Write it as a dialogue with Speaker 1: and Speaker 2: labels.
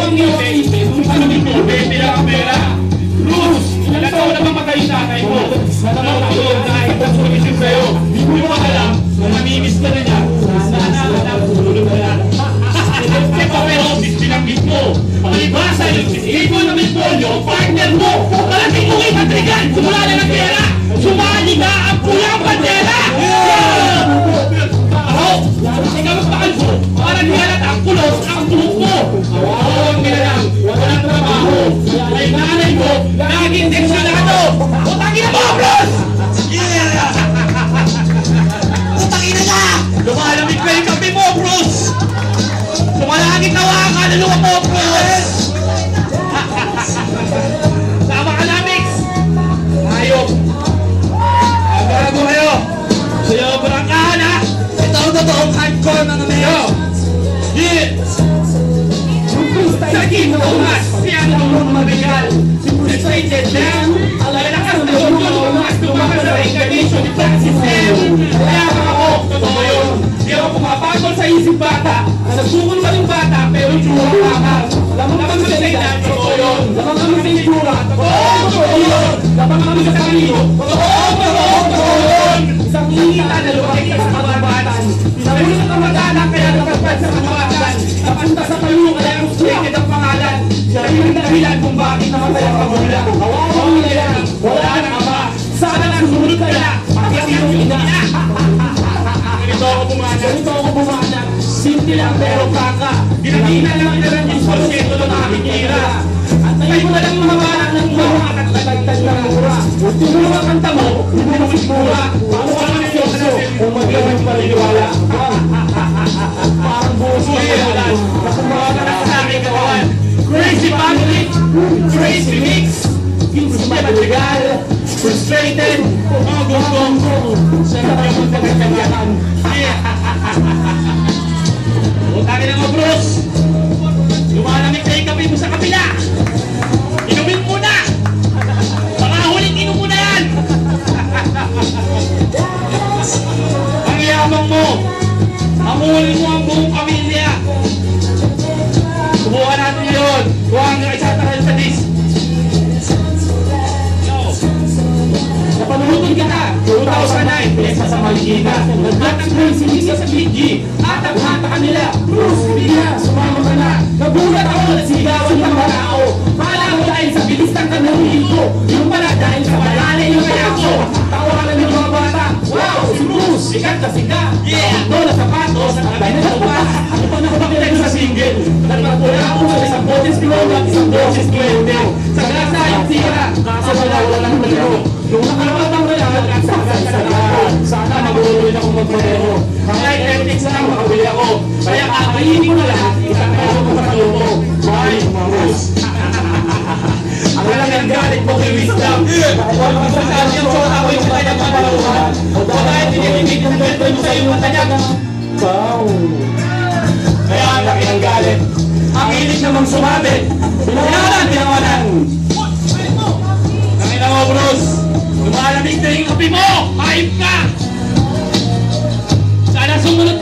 Speaker 1: ang ipin, kung ano ito, bebe lang ang pera. Bruce, ilan taon na mamatay yung tatay mo? Nanaman tayo dahil nagsumisin sa'yo. Hindi mo alam, namimiss ka na niya. Sana, tulog na yan. Kasi paperosis binanggit mo. Palibasa yung sisipo na may polio, partner mo. Malating mo kay Patrigan, sumula na ng pera. Sumali ka ang pulang bandera! Ikaw magpakalbo para di halata ang kulos ang buhok mo. Ang nilalang, walang trabaho. Ay nanay mo, naging deksanado. Utangin mo, Bruce! Utangin na! Lumalamig ka yung kape mo, Bruce! Sumalangit na waka ka na luwa mo, Bruce! Sama ka na, Mix! Ayop! Agago kayo! Sobrang kahan, ha? Ito ang totoong hardcore, mga mayo! Saging, Tomas, piano ng mabigal. Frustrated lang, alalakas na tulong, mas tumakas sa reincarnation ni Francis M. Kaya ako, totoo yun. Di ako pumapagol sa isip bata. Nagsukol ka ng bata, pero itsura kakal. Lamang kami sa kailan, totoo yun. Lamang kami sa itsura, totoo yun. Lamang kami sa kanino, totoo yun. Isang ingita na lumaki sa kababatan. Pinabulo sa kamag-anak, kaya nakapad sa kamag-anak. Napanta sa kayo, kaya frustrated ang pangalan. Siya rin ang dahilan kung bakit namatay ang kagulang. Ang nilalang, wala nang ama. Sana lang sumunod kaya, pakiasirong ina. Ganito ako bumana. Simple lang pero kaka. Ginagina lang inalan yung porsyento ng aming ira. At ngayon mo na lang mahawalan ng mga at latagtag ng mura. Tuloy ang kanta mo, hindi mo sigura. Paano ka naman yung ano, kung maglamang paliniwala. Parang buhos mo yan. Nakumawa ka na sa aking katawan. Crazy family, crazy mix. Hindi matigal, frustrated. Mga gustong siya na yung magkakagyan. Utangin na mo, Bruce. Lumalamig na yung kape mo sa kapila. Inumin mo na. Baka huling inom mo na yan. Ang yamang mo. Amulin mo ang buong pamilya. Subukan natin yun. Kuha nga isang takal sa disk. Napanuhutod kita. 2009, pinesa sa Malgina. Naglatang crazy mix sa BG. At ang hata kanila. Bruce, hindi na. Sumama ka na. Nagulat ako na sigawan ng marao. Kala ko dahil sa bilis ng kanuhin ko. Yung pala dahil sa malalay yung kaya ko. Tawanan ng mga bata. Wow, si Bruce, sikat na sikat. Ito na sapatos at abay na lupas. Ako pa nakapakilala sa single. Nagpapula ako sa isang boses piloga at isang boses kwente. Sa grasa yung sira. Kaso wala lang naliro. Yung nakaramatang real at sakay sa lahat. Sana maguloy na akong magpapero. Kahit ethics lang makabili ako. Kaya kakainin ko lahat. Isang kaso ko sa lupo. Bye, Bruce. Ang alam ng galit mo kay Wisdom. Huwag mo sa kanyang so ako yung kanyang panaluhan. O dahil pinibigit ng kwento mo sa iyong matanyag. Kaya ang laki ng galit. Ang hilig namang sumabit. Pinawalan, pinawalan. Nakita mo, Bruce. Lumalamig na yung kape mo! Kaib ka! Sana sumunod